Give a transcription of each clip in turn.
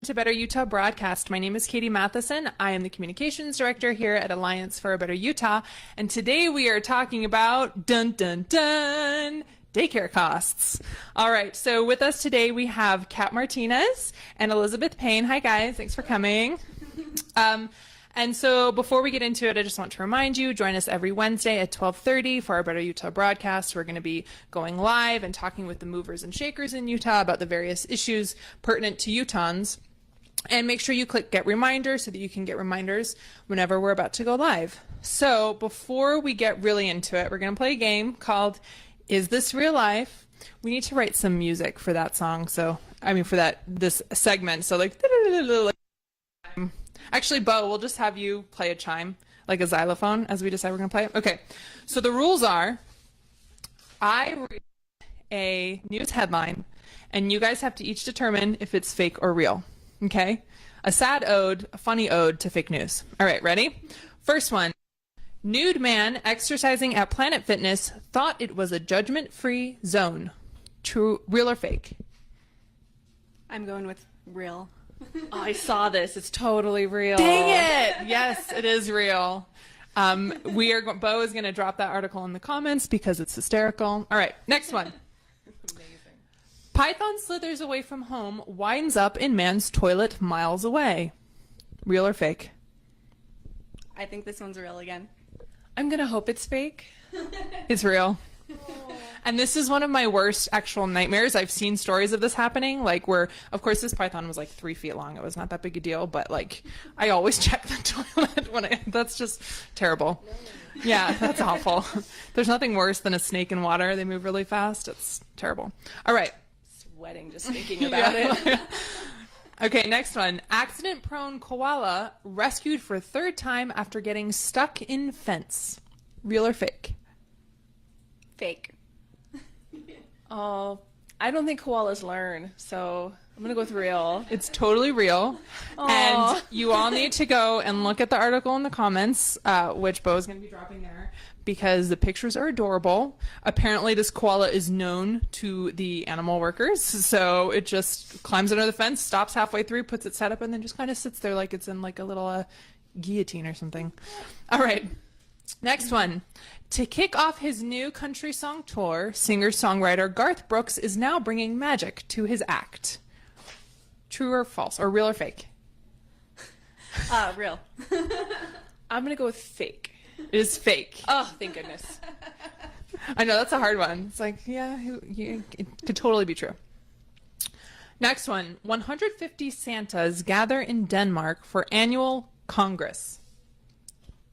to Better Utah Broadcast. My name is Katie Matheson. I am the Communications Director here at Alliance for a Better Utah. And today we are talking about, dun dun dun, daycare costs. All right, so with us today we have Kat Martinez and Elizabeth Payne. Hi guys, thanks for coming. And so before we get into it, I just want to remind you, join us every Wednesday at 12:30 for our Better Utah broadcast. We're going to be going live and talking with the movers and shakers in Utah about the various issues pertinent to Utahns. And make sure you click Get Reminders so that you can get reminders whenever we're about to go live. So before we get really into it, we're going to play a game called Is This Real Life? We need to write some music for that song. So, for this segment. So like, actually, Bo, we'll just have you play a chime, like a xylophone, as we decide we're going to play it. Okay, so the rules are, I read a news headline, and you guys have to each determine if it's fake or real, okay? A sad ode, a funny ode to fake news. All right, ready? First one. Nude man exercising at Planet Fitness thought it was a judgment-free zone. True, real or fake? I'm going with real. Oh, I saw this. It's totally real. Dang it! Yes, it is real. Bo is going to drop that article in the comments because it's hysterical. All right, next one. Amazing. Python slithers away from home, winds up in man's toilet miles away. Real or fake? I think this one's real again. I'm going to hope it's fake. It's real. And this is one of my worst actual nightmares. I've seen stories of this happening, like where, of course, this python was like 3 feet long. It was not that big a deal, but like I always check the toilet that's just terrible. Yeah, that's awful. There's nothing worse than a snake in water. They move really fast. It's terrible. All right. Sweating just thinking about it. Okay, next one. Accident-prone koala rescued for 3rd time after getting stuck in fence. Real or fake? Fake. Oh, I don't think koalas learn, so I'm going to go with real. It's totally real. Aww. And you all need to go and look at the article in the comments, which Bo is going to be dropping there, because the pictures are adorable. Apparently this koala is known to the animal workers, so it just climbs under the fence, stops halfway through, puts its head up, and then just kind of sits there like it's in like a little guillotine or something. All right. Next one. To kick off his new country song tour, singer-songwriter Garth Brooks is now bringing magic to his act. True or false? Or real or fake? Real. I'm going to go with fake. It is fake. Oh, thank goodness. I know, that's a hard one. It's like, yeah, it could totally be true. Next one. 150 Santas gather in Denmark for annual Congress.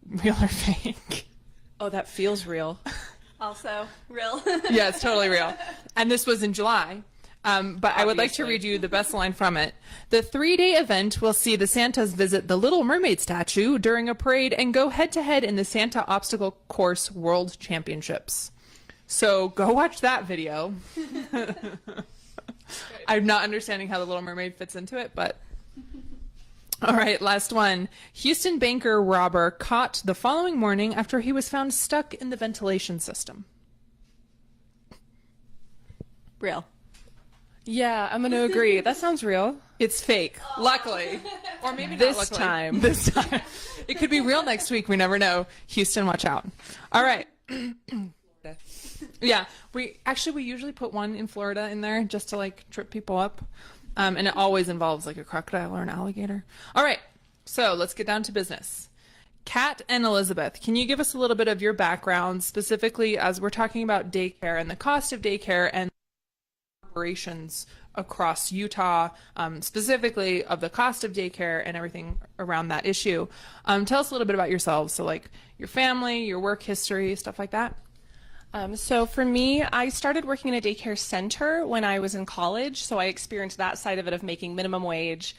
Real or fake? Oh, that feels real. Also real. Yeah, it's totally real. And this was in July. But I would like to read you the best line from it. The 3-day event will see the Santas visit the Little Mermaid statue during a parade and go head-to-head in the Santa Obstacle Course World Championships. So go watch that video. I'm not understanding how the Little Mermaid fits into it, but... All right, last one. Houston banker robber caught the following morning after he was found stuck in the ventilation system. Real. Yeah, I'm going to agree. That sounds real. It's fake, luckily. Or maybe This not luckily. time. This time. It could be real next week. We never know. Houston, watch out. All right. Yeah, we usually put one in Florida in there just to like trip people up. And it always involves like a crocodile or an alligator. All right, so let's get down to business. Kat and Elizabeth, can you give us a little bit of your background, specifically as we're talking about daycare and the cost of daycare and operations across Utah, specifically of the cost of daycare and everything around that issue. Tell us a little bit about yourselves, so like your family, your work history, stuff like that. So for me, I started working in a daycare center when I was in college, so I experienced that side of it of making minimum wage,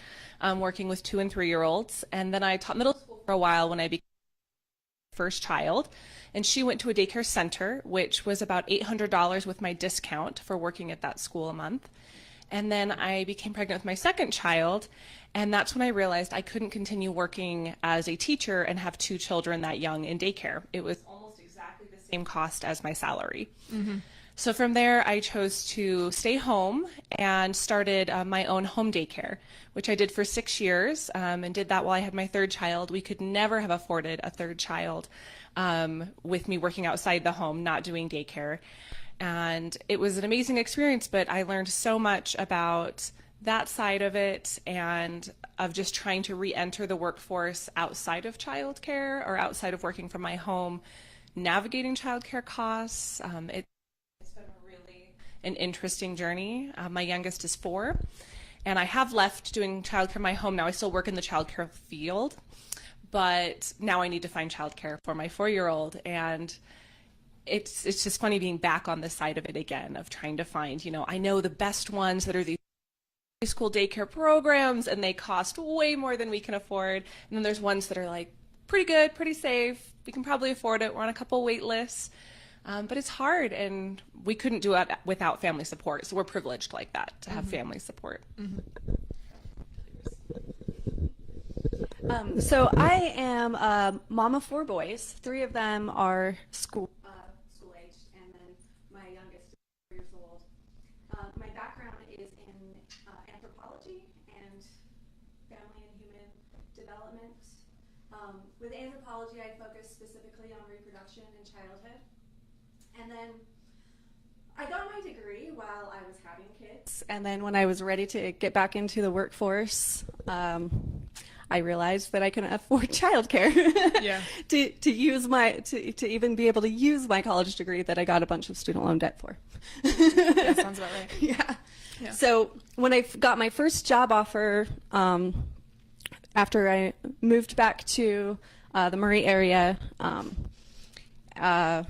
working with 2- and 3-year-olds, and then I taught middle school for a while when I became my first child, and she went to a daycare center, which was about $800 with my discount for working at that school a month. And then I became pregnant with my second child, and that's when I realized I couldn't continue working as a teacher and have 2 children that young in daycare. It was almost exactly the same cost as my salary. Mm-hmm. So from there, I chose to stay home and started my own home daycare, which I did for 6 years, and did that while I had my third child. We could never have afforded a third child with me working outside the home, not doing daycare. And it was an amazing experience, but I learned so much about that side of it and of just trying to re-enter the workforce outside of childcare or outside of working from my home, navigating childcare costs. It's been really an interesting journey. My youngest is 4, and I have left doing childcare in my home now. I still work in the childcare field, but now I need to find childcare for my 4-year-old, and it's just funny being back on this side of it again, of trying to find, I know the best ones that are these school daycare programs, and they cost way more than we can afford. And then there's ones that are like pretty good, pretty safe. We can probably afford it. We're on a couple wait lists. But it's hard, and we couldn't do it without family support. So we're privileged like that to have family support. So I am a mom of 4 boys. 3 of them are school aged, and then my youngest is 4 years old. My background is in anthropology and family and human development. With anthropology, I focus specifically on reproduction and childhood. And then I got my degree while I was having kids. And then when I was ready to get back into the workforce, I realized that I couldn't afford childcare to use to even be able to use my college degree that I got a bunch of student loan debt for. That sounds about right. Yeah. So when I got my first job offer, after I moved back to the Murray area, I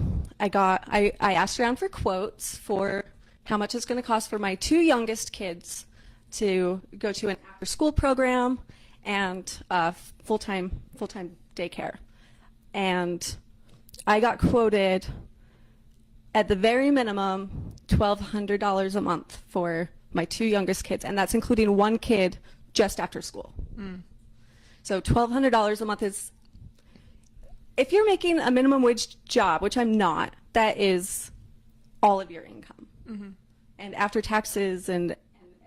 asked around for quotes for how much it's going to cost for my 2 youngest kids to go to an after-school program and full-time daycare. And I got quoted at the very minimum $1,200 a month for my 2 youngest kids, and that's including 1 kid just after school. So $1,200 a month is, if you're making a minimum wage job, which I'm not, that is all of your income. And after taxes and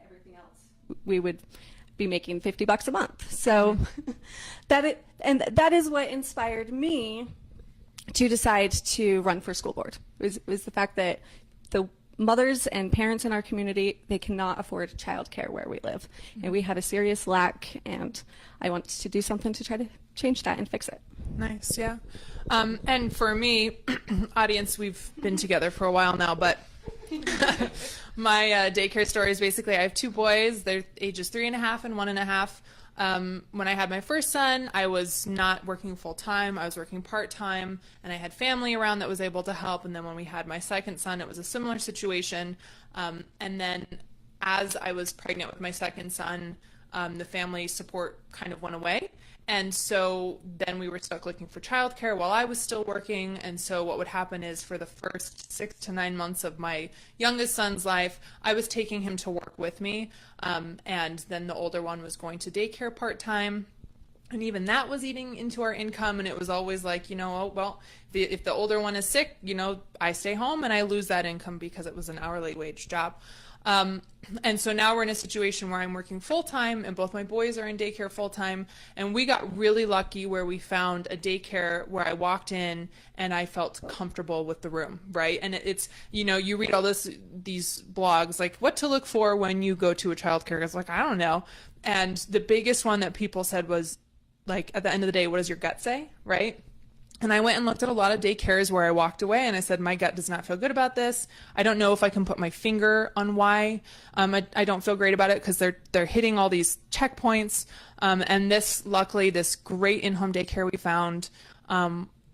everything else, we would be making $50 a month. So that is what inspired me to decide to run for school board, was the fact that the mothers and parents in our community, they cannot afford childcare where we live. And we had a serious lack, and I wanted to do something to try to change that and fix it. Nice, yeah. And for me, audience, we've been together for a while now, but my daycare story is basically I have 2 boys. They're ages 3.5 and 1.5. When I had my first son, I was not working full-time. I was working part-time, and I had family around that was able to help. And then when we had my second son, it was a similar situation. And then as I was pregnant with my second son, the family support kind of went away. And so then we were stuck looking for childcare while I was still working. And so what would happen is for the first 6 to 9 months of my youngest son's life, I was taking him to work with me. And then the older one was going to daycare part-time. And even that was eating into our income. And it was always like, if the older one is sick, I stay home and I lose that income because it was an hourly wage job. And so now we're in a situation where I'm working full-time and both my boys are in daycare full-time, and we got really lucky where we found a daycare where I walked in and I felt comfortable with the room, right? And it's, you read all these blogs, like what to look for when you go to a childcare. It's like, I don't know. And the biggest one that people said was like, at the end of the day, what does your gut say, right? And I went and looked at a lot of daycares where I walked away and I said, my gut does not feel good about this. I don't know if I can put my finger on why I don't feel great about it, because they're hitting all these checkpoints. And luckily, this great in-home daycare we found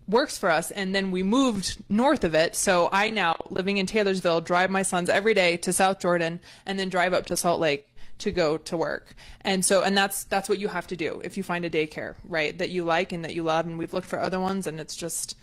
works for us. And then we moved north of it. So I now, living in Taylorsville, drive my sons every day to South Jordan and then drive up to Salt Lake to go to work. And that's what you have to do if you find a daycare, right, that you like and that you love. And we've looked for other ones, and it's just,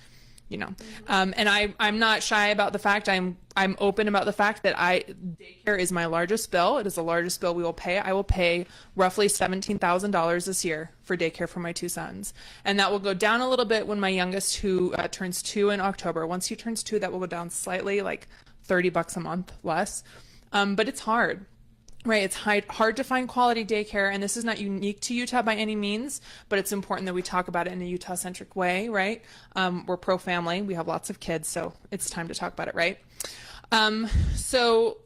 and I'm not shy about the fact, I'm open about the fact that daycare is my largest bill. It is the largest bill we will pay. I will pay roughly $17,000 this year for daycare for my 2 sons. And that will go down a little bit when my youngest, who turns 2 in October. Once he turns 2, that will go down slightly, like $30 a month less. But it's hard. Right, it's hard to find quality daycare, and this is not unique to Utah by any means, but it's important that we talk about it in a Utah-centric way, right? We're pro-family, we have lots of kids, so it's time to talk about it, right? So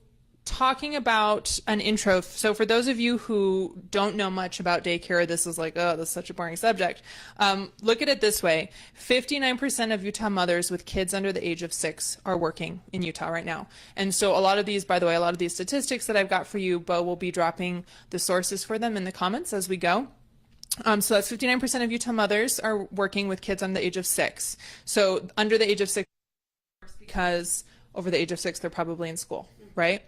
talking about an intro, so for those of you who don't know much about daycare, this is like, oh, this is such a boring subject. Look at it this way. 59% of Utah mothers with kids under the age of 6 are working in Utah right now. And so a lot of these, by the way, a lot of these statistics that I've got for you, Bo will be dropping the sources for them in the comments as we go. So that's 59% of Utah mothers are working with kids under the age of 6. So under the age of 6, because over the age of 6, they're probably in school, right?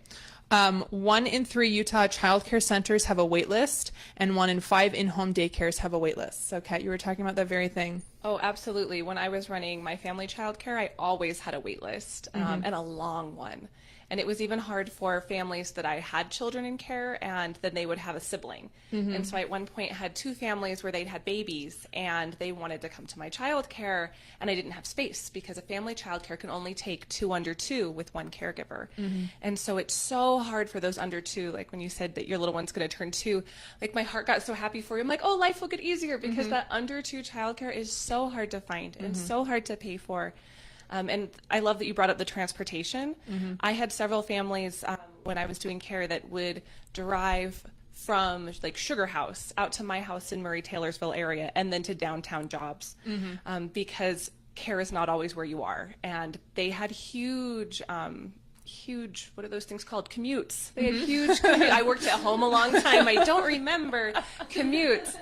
1 in 3 Utah childcare centers have a wait list, and 1 in 5 in-home daycares have a wait list. So Kat, you were talking about that very thing. Oh, absolutely. When I was running my family childcare, I always had a wait list, and a long one. And it was even hard for families that I had children in care, and then they would have a sibling. And so I at one point had 2 families where they'd had babies, and they wanted to come to my childcare, and I didn't have space because a family childcare can only take 2 under 2 with 1 caregiver. And so it's so hard for those under 2, like when you said that your little one's going to turn 2, like my heart got so happy for you. I'm like, oh, life will get easier, because that under 2 childcare is so hard to find and so hard to pay for. And I love that you brought up the transportation. I had several families when I was doing care that would drive from like Sugar House out to my house in Murray-Taylorsville area and then to downtown jobs, because care is not always where you are. And they had huge, what are those things called? Commutes. They had huge commutes. I worked at home a long time. I don't remember commutes.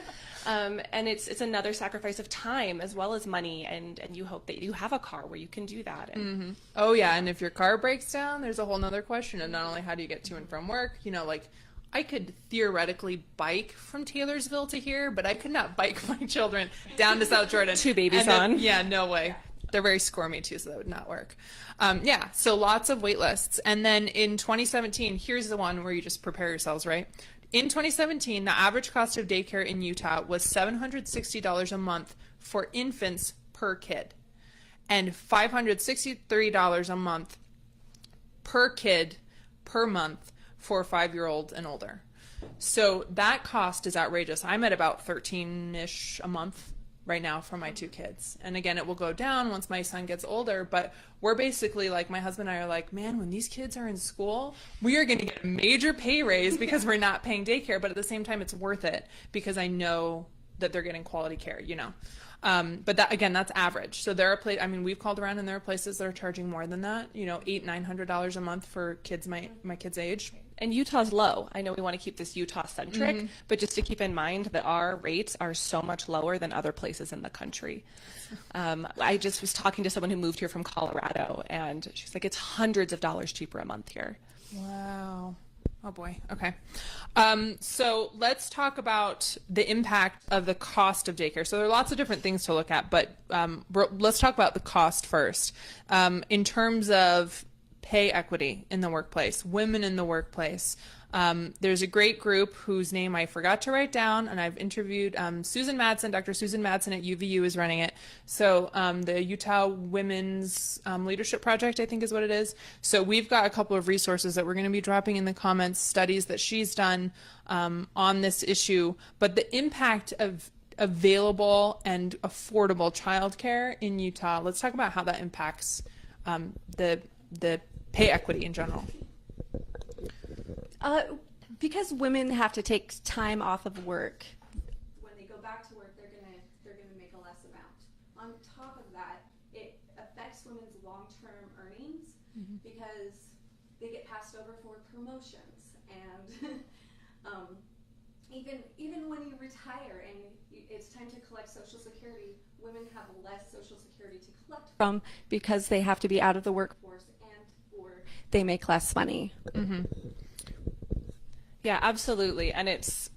And it's another sacrifice of time as well as money, and you hope that you have a car where you can do that. And Oh yeah, and if your car breaks down, there's a whole nother question of not only how do you get to and from work, you know, like I could theoretically bike from Taylorsville to here, but I could not bike my children down to South Jordan. 2 babies And then- on. Yeah, no way. They're very squirmy too, so that would not work. Yeah, so lots of wait lists. And then in 2017, here's the one where you just prepare yourselves, right? In 2017, the average cost of daycare in Utah was $760 a month for infants per kid, and $563 a month per kid per month for 5-year-olds and older. So that cost is outrageous. I'm at about 13-ish a month right now for my 2 kids. And again, it will go down once my son gets older, but we're basically like, my husband and I are like, man, when these kids are in school, we are going to get a major pay raise because we're not paying daycare, but at the same time, it's worth it because I know that they're getting quality care, you know. But that, again, that's average. So there are I mean, we've called around and there are places that are charging more than that, you know, $800-900 a month for kids my kids' age. And Utah's low. I know we want to keep this Utah-centric, but just to keep in mind that our rates are so much lower than other places in the country. I just was talking to someone who moved here from Colorado, and she's like, it's hundreds of dollars cheaper a month here. Wow. Oh boy. Okay. So let's talk about the impact of the cost of daycare. So there are lots of different things to look at, but let's talk about the cost first. In terms of pay equity in the workplace, women in the workplace. There's a great group whose name I forgot to write down, and I've interviewed Susan Madsen. Dr. Susan Madsen at UVU is running it. So the Utah Women's Leadership Project, I think is what it is. So we've got a couple of resources that we're going to be dropping in the comments, studies that she's done on this issue. But the impact of available and affordable childcare in Utah, let's talk about how that impacts the pay equity in general. Because women have to take time off of work, when they go back to work, they're gonna make a less amount. On top of that, it affects women's long-term earnings because they get passed over for promotions, and even when you retire and it's time to collect Social Security, women have less Social Security to collect from because they have to be out of the workforce or they make less money. Yeah, absolutely. And it's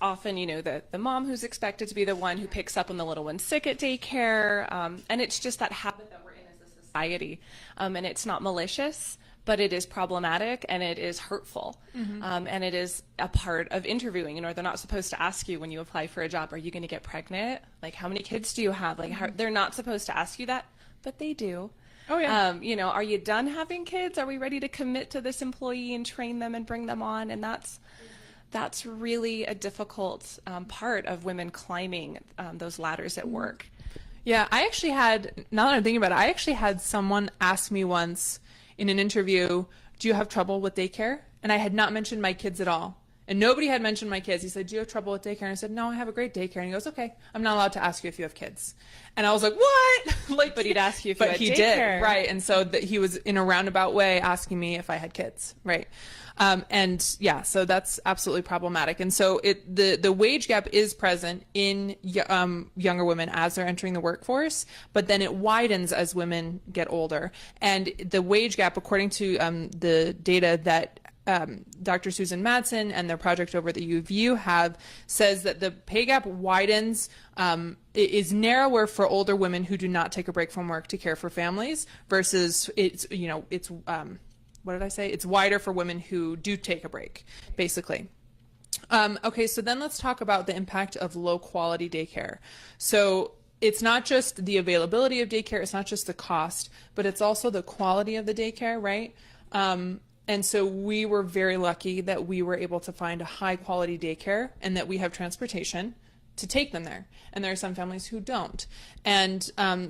often, you know, the mom who's expected to be the one who picks up when the little one's sick at daycare. And it's just that habit that we're in as a society. And it's not malicious, but it is problematic and it is hurtful. And it is a part of interviewing. You know, they're not supposed to ask you when you apply for a job, are you going to get pregnant? Like, how many kids do you have? Like, they're not supposed to ask you that, but they do. Oh, yeah. You know, are you done having kids? Are we ready to commit to this employee and train them and bring them on? And that's really a difficult part of women climbing those ladders at work. Yeah, I actually had, now that I'm thinking about it, I actually had someone ask me once in an interview, do you have trouble with daycare? And I had not mentioned my kids at all. And nobody had mentioned my kids. He said, do you have trouble with daycare? And I said, no, I have a great daycare. And he goes, okay, I'm not allowed to ask you if you have kids. And I was like, what? Like, But he'd ask you if you had he daycare. did, right. And so he was in a roundabout way asking me if I had kids, right? And yeah, so that's absolutely problematic. And so the wage gap is present in younger women as they're entering the workforce, but then it widens as women get older. And the wage gap, according to the data that Dr. Susan Madsen and their project over at the U of U have, says that the pay gap widens, is narrower for older women who do not take a break from work to care for families versus what did I say? It's wider for women who do take a break, basically. Okay, so then let's talk about the impact of low quality daycare. So it's not just the availability of daycare, it's not just the cost, but it's also the quality of the daycare, right? And so we were very lucky that we were able to find a high quality daycare and that we have transportation to take them there. And there are some families who don't. And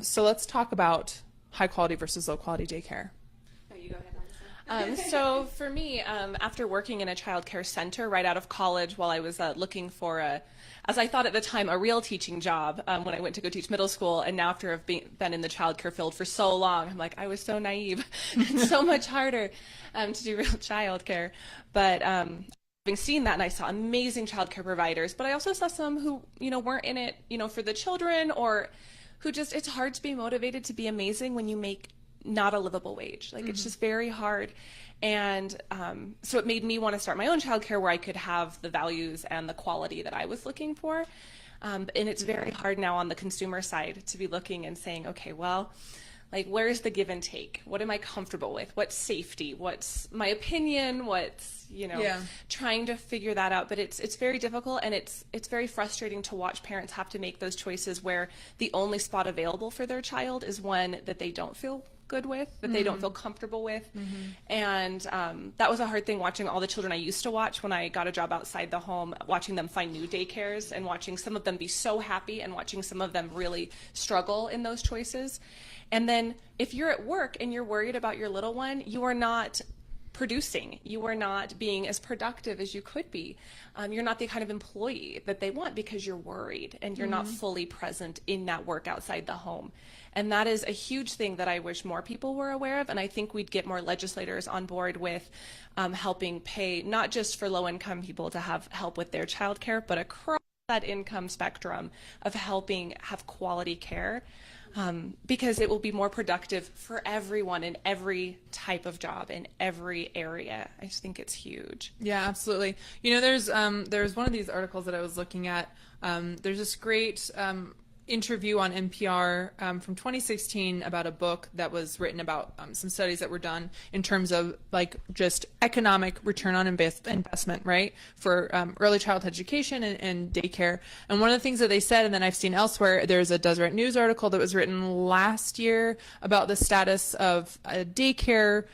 so let's talk about high quality versus low quality daycare. You go ahead. So for me, after working in a childcare center right out of college while I was looking for as I thought at the time, a real teaching job when I went to go teach middle school, and now after I've been in the childcare field for so long, I'm like, I was so naive. It's so much harder to do real childcare. But having seen that, and I saw amazing childcare providers, but I also saw some who, weren't in it, for the children, or who just, it's hard to be motivated to be amazing when you make not a livable wage. Like, it's just very hard. And so it made me want to start my own childcare where I could have the values and the quality that I was looking for. And it's very hard now on the consumer side to be looking and saying, okay, well, like, where's the give and take? What am I comfortable with? What's safety? What's my opinion? What's, trying to figure that out. But it's very difficult, and it's very frustrating to watch parents have to make those choices where the only spot available for their child is one that they don't feel good with, that they don't feel comfortable with. And that was a hard thing, watching all the children I used to watch when I got a job outside the home, watching them find new daycares and watching some of them be so happy and watching some of them really struggle in those choices. And then if you're at work and you're worried about your little one, you are not producing. You are not being as productive as you could be. You're not the kind of employee that they want because you're worried and you're not fully present in that work outside the home. And that is a huge thing that I wish more people were aware of. And I think we'd get more legislators on board with helping pay, not just for low-income people to have help with their childcare, but across that income spectrum of helping have quality care. Because it will be more productive for everyone in every type of job in every area. I just think it's huge. Yeah, absolutely. There's one of these articles that I was looking at. There's this great interview on NPR from 2016 about a book that was written about some studies that were done in terms of like just economic return on investment, right, for early childhood education and daycare. And one of the things that they said, and then I've seen elsewhere, there's a Deseret News article that was written last year about the status of daycare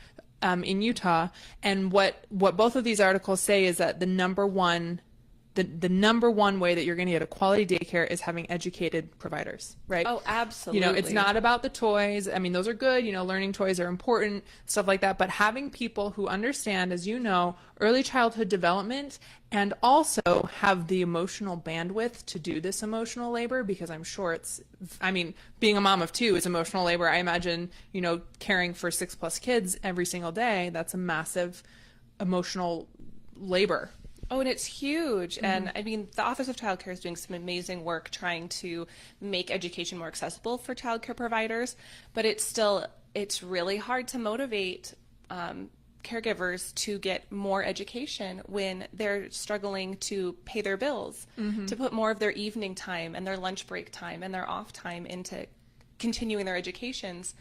in Utah. And what both of these articles say is that the number one way that you're going to get a quality daycare is having educated providers, right? Oh, absolutely. It's not about the toys. I mean, those are good. Learning toys are important, stuff like that. But having people who understand, as early childhood development, and also have the emotional bandwidth to do this emotional labor, because I'm sure being a mom of two is emotional labor. I imagine, caring for 6+ kids every single day, that's a massive emotional labor. Oh, and it's huge. And I mean, the Office of Child Care is doing some amazing work trying to make education more accessible for child care providers, but it's really hard to motivate caregivers to get more education when they're struggling to pay their bills, to put more of their evening time and their lunch break time and their off time into continuing their educations,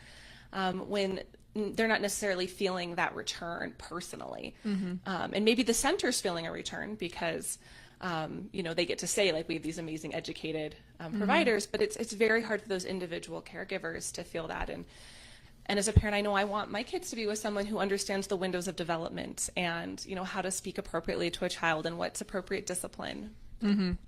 when they're not necessarily feeling that return personally. And maybe the center's feeling a return because, they get to say, like, we have these amazing educated providers, but it's very hard for those individual caregivers to feel that. And as a parent, I know I want my kids to be with someone who understands the windows of development and, you know, how to speak appropriately to a child and what's appropriate discipline.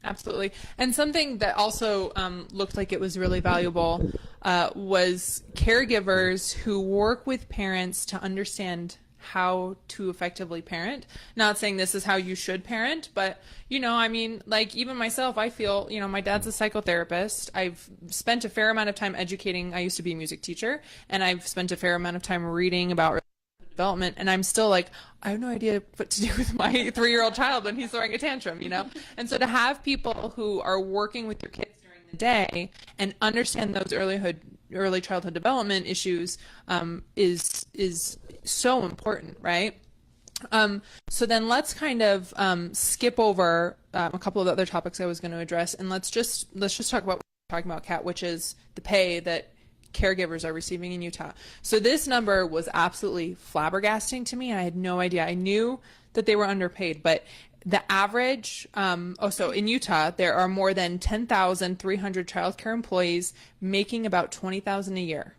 Absolutely. And something that also looked like it was really valuable was caregivers who work with parents to understand how to effectively parent. Not saying this is how you should parent, but, you know, I mean, like, even myself, I feel, you know, my dad's a psychotherapist. I've spent a fair amount of time educating. I used to be a music teacher, and I've spent a fair amount of time reading about development, and I'm still like, I have no idea what to do with my 3-year-old child when he's throwing a tantrum, you know? And so to have people who are working with your kids during the day and understand those early childhood development issues is so important, right? So then let's kind of skip over a couple of the other topics I was going to address, and let's just talk about what we're talking about, Kat, which is the pay that caregivers are receiving in Utah. So this number was absolutely flabbergasting to me, and I had no idea. I knew that they were underpaid, but the average, so in Utah, there are more than 10,300 childcare employees making about $20,000 a year.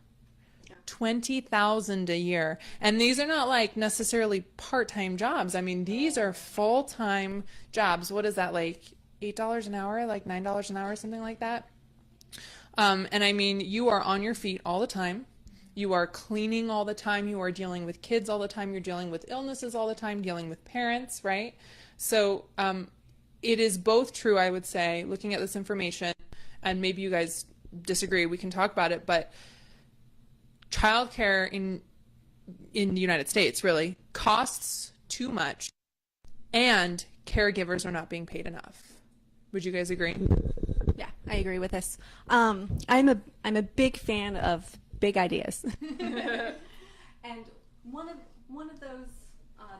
$20,000 a year. And these are not like necessarily part-time jobs. I mean, these are full-time jobs. What is that, like $8 an hour, like $9 an hour, something like that? And I mean, you are on your feet all the time. You are cleaning all the time. You are dealing with kids all the time. You're dealing with illnesses all the time, dealing with parents, right? So it is both true, I would say, looking at this information, and maybe you guys disagree, we can talk about it, but childcare in the United States really costs too much, and caregivers are not being paid enough. Would you guys agree? Yeah, I agree with this. I'm a big fan of big ideas, and one of those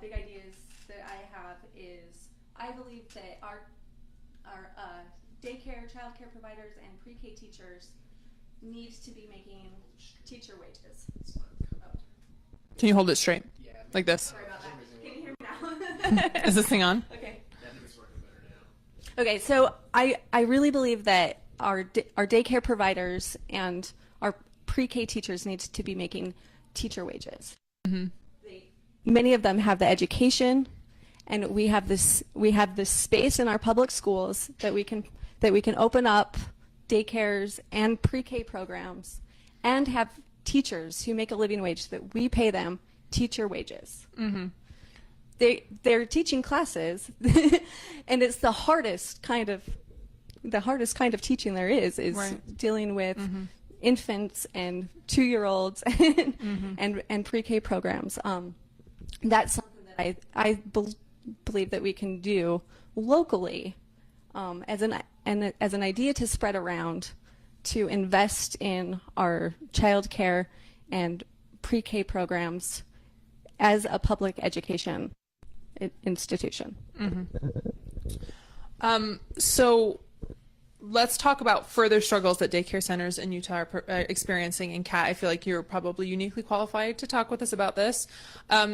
big ideas that I have is I believe that our daycare, childcare providers, and pre-K teachers need to be making teacher wages. Can you hold it straight? Yeah. Like this? Sorry about that. Can you hear me now? Is this thing on? Okay. Okay, so I really believe that our daycare providers and our pre-K teachers need to be making teacher wages. Many of them have the education, and we have this space in our public schools that we can open up daycares and pre-K programs and have teachers who make a living wage that we pay them teacher wages. They're teaching classes, and it's the hardest kind of teaching there is right. Dealing with infants and 2-year-olds and pre-K programs. That's something that I believe that we can do locally as an idea to spread around, to invest in our childcare and pre-K programs as a public education institution. So let's talk about further struggles that daycare centers in Utah are experiencing. And Kat, I feel like you're probably uniquely qualified to talk with us about this.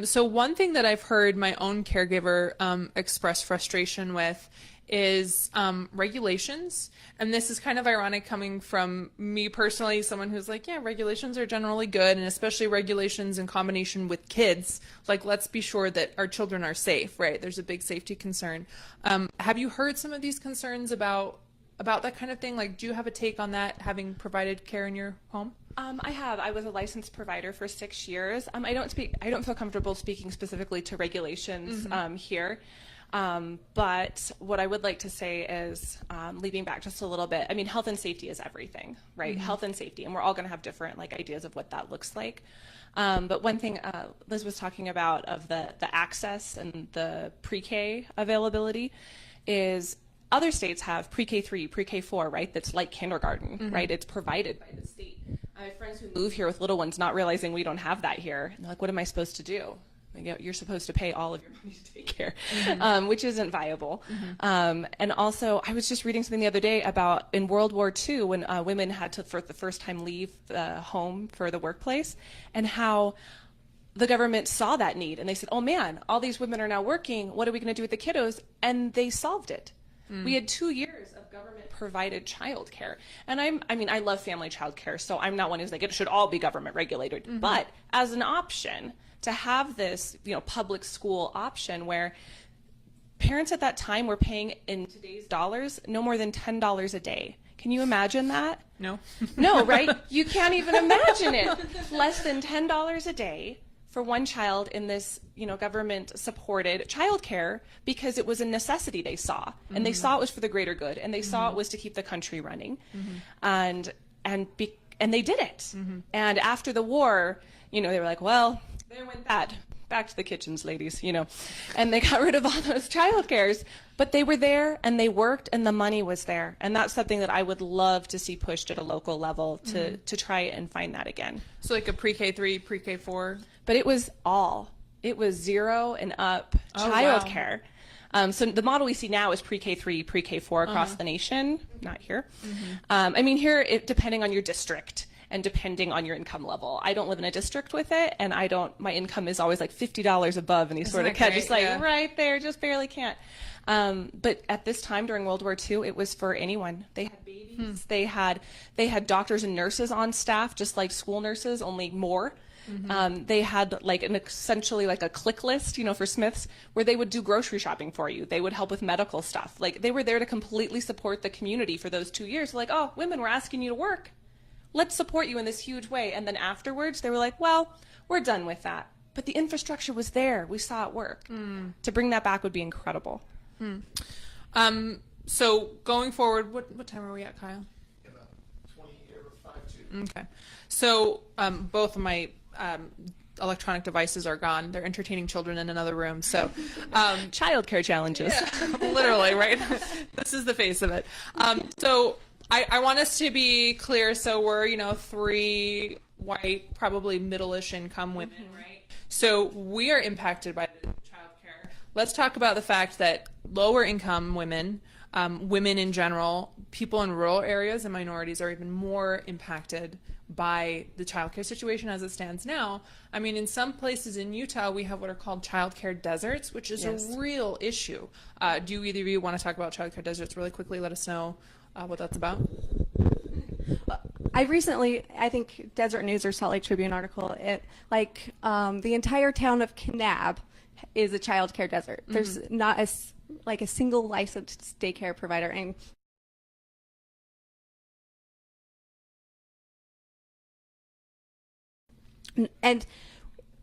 So one thing that I've heard my own caregiver express frustration with is regulations. And this is kind of ironic coming from me personally, someone who's like, yeah, regulations are generally good, and especially regulations in combination with kids. Like, let's be sure that our children are safe, right? There's a big safety concern. Have you heard some of these concerns about that kind of thing? Like, do you have a take on that, having provided care in your home? I have. I was a licensed provider for 6 years. I don't feel comfortable speaking specifically to regulations here. But what I would like to say is, leaping back just a little bit, I mean, health and safety is everything, right? Health and safety, and we're all going to have different ideas of what that looks like. But one thing Liz was talking about of the access and the pre-K availability is other states have pre-K 3, pre-K 4, right? That's like kindergarten, right? It's provided by the state. I have friends who move here with little ones not realizing we don't have that here. And they're like, what am I supposed to do? You're supposed to pay all of your money to take care, which isn't viable. And also, I was just reading something the other day about in World War II when women had to, for the first time, leave the home for the workplace, and how the government saw that need. And they said, oh man, all these women are now working. What are we going to do with the kiddos? And they solved it. We had 2 years of of government provided childcare. And I love family childcare, so I'm not one who's like, it should all be government regulated. Mm-hmm. But as an option, to have this, public school option where parents at that time were paying, in today's dollars, no more than $10 a day. Can you imagine that? No. No, right? You can't even imagine it. Less than $10 a day for one child in this, government-supported childcare, because it was a necessity they saw, and mm-hmm. they saw it was for the greater good, and they mm-hmm. saw it was to keep the country running, mm-hmm. and they did it. Mm-hmm. And after the war, they were like, well, there went that. Back to the kitchens, ladies, and they got rid of all those childcares, but they were there and they worked and the money was there. And that's something that I would love to see pushed at a local level to try and find that again. So like a pre-K3, pre-K4? But it was 0 and up childcare. Wow. So the model we see now is pre-K3, pre-K4 across the nation, not here. Mm-hmm. Here, depending on your district, and depending on your income level. I don't live in a district with it, and my income is always like $50 above, and you sort of catch just right there, just barely can't. But at this time during World War II, it was for anyone. They had babies, they had doctors and nurses on staff, just like school nurses, only more. Mm-hmm. They had essentially like a click list, for Smiths, where they would do grocery shopping for you. They would help with medical stuff. Like, they were there to completely support the community for those 2 years. Like, oh, women, we're asking you to work. Let's support you in this huge way. And then afterwards, they were like, well, we're done with that. But the infrastructure was there. We saw it work. To bring that back would be incredible. So going forward, what time are we at, Kyle? About 5 to. Okay. So both of my electronic devices are gone. They're entertaining children in another room. So childcare challenges. Yeah, literally, right? This is the face of it. So I want us to be clear. So we're, 3 white, probably middle-ish income women, mm-hmm. right? So we are impacted by the childcare. Let's talk about the fact that lower income women, women in general, people in rural areas and minorities are even more impacted by the childcare situation as it stands now. In some places in Utah, we have what are called childcare deserts, which is a real issue. Do either of you want to talk about childcare deserts really quickly? Let us know what that's about. I think Desert News or Salt Lake Tribune article, the entire town of Kanab is a child care desert. Mm-hmm. There's not a single licensed daycare provider. And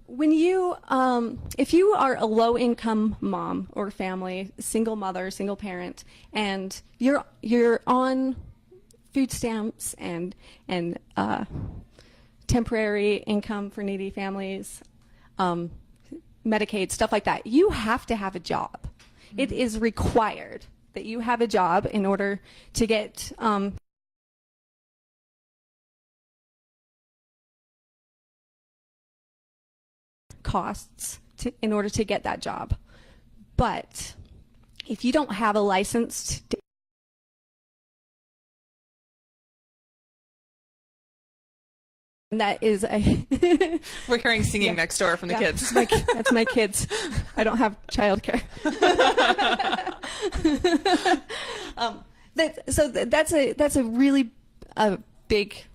when you, if you are a low-income mom or family, single mother, single parent, and you're on food stamps and temporary income for needy families, Medicaid, stuff like that, you have to have a job. Mm-hmm. It is required that you have a job in order to get costs in order to get that job. But if you don't have a licensed that is a we're hearing singing next door from the kids. That's my kids. I don't have childcare. That's a really big.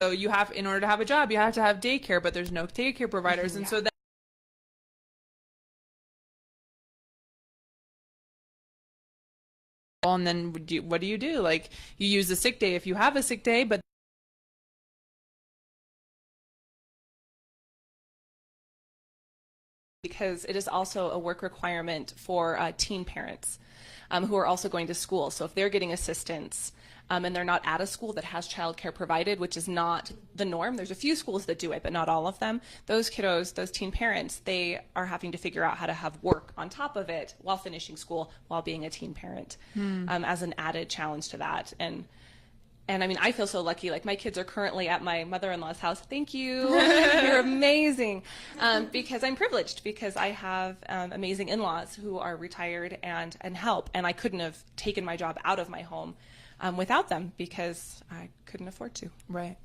So you have, in order to have a job, you have to have daycare, but there's no daycare providers, and so that. And then what do you do? Like, you use the sick day if you have a sick day, but because it is also a work requirement for teen parents who are also going to school. So if they're getting assistance and they're not at a school that has childcare provided, which is not the norm. There's a few schools that do it, but not all of them. Those kiddos, those teen parents, they are having to figure out how to have work on top of it while finishing school, while being a teen parent, as an added challenge to that. And I mean, I feel so lucky. Like, my kids are currently at my mother-in-law's house. Thank you. You're amazing. Because I'm privileged, because I have amazing in-laws who are retired and help. And I couldn't have taken my job out of my home without them, because I couldn't afford to. Right.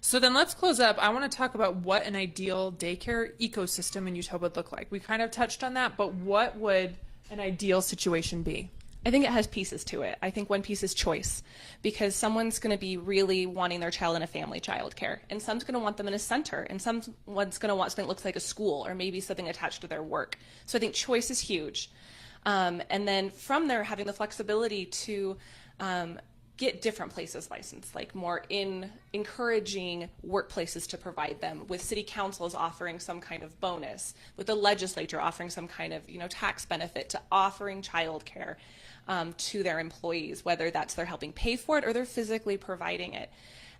So then let's close up. I want to talk about what an ideal daycare ecosystem in Utah would look like. We kind of touched on that, but what would an ideal situation be? I think it has pieces to it. I think one piece is choice, because someone's going to be really wanting their child in a family childcare, and some's going to want them in a center, and someone's going to want something that looks like a school or maybe something attached to their work. So I think choice is huge. And then from there, having the flexibility to get different places licensed, like more encouraging workplaces to provide them, with city councils offering some kind of bonus, with the legislature offering some kind of tax benefit to offering childcare to their employees, whether that's they're helping pay for it or they're physically providing it.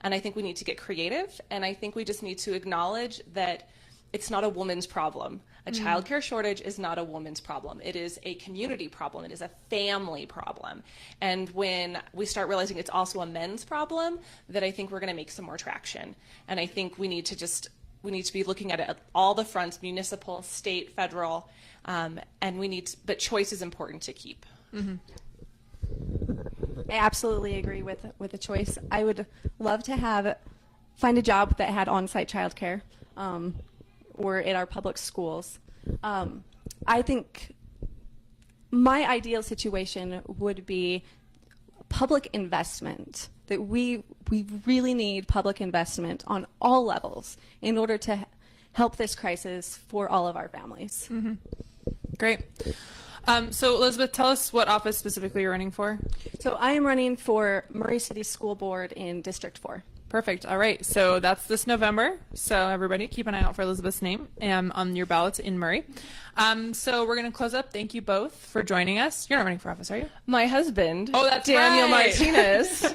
And I think we need to get creative, and I think we just need to acknowledge that it's not a woman's problem. A childcare shortage is not a woman's problem. It is a community problem. It is a family problem. And when we start realizing it's also a men's problem, that I think we're going to make some more traction. And I think we need to be looking at it at all the fronts: municipal, state, federal, and but choice is important to keep. I absolutely agree with the choice. I would love to find a job that had on-site childcare. Or in our public schools. I think my ideal situation would be public investment, that we really need public investment on all levels in order to help this crisis for all of our families. Mm-hmm. Great. So Elizabeth, tell us what office specifically you're running for. So I am running for Murray City School Board in District 4. Perfect. All right. So that's this November. So everybody keep an eye out for Elizabeth's name on your ballots in Murray. So we're going to close up. Thank you both for joining us. You're not running for office, are you? My husband, that's Daniel right. Martinez,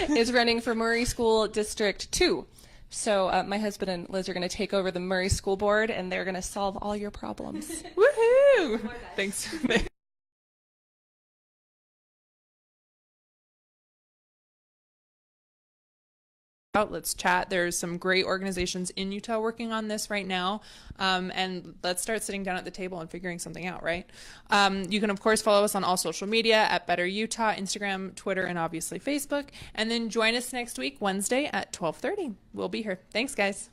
is running for Murray School District 2. So my husband and Liz are going to take over the Murray School Board, and they're going to solve all your problems. Woohoo! Thanks. Let's chat. There's some great organizations in Utah working on this right now, and let's start sitting down at the table and figuring something out, right? You can, of course, follow us on all social media at Better Utah, Instagram, Twitter, and obviously Facebook, and then join us next week, Wednesday at 12:30. We'll be here. Thanks, guys.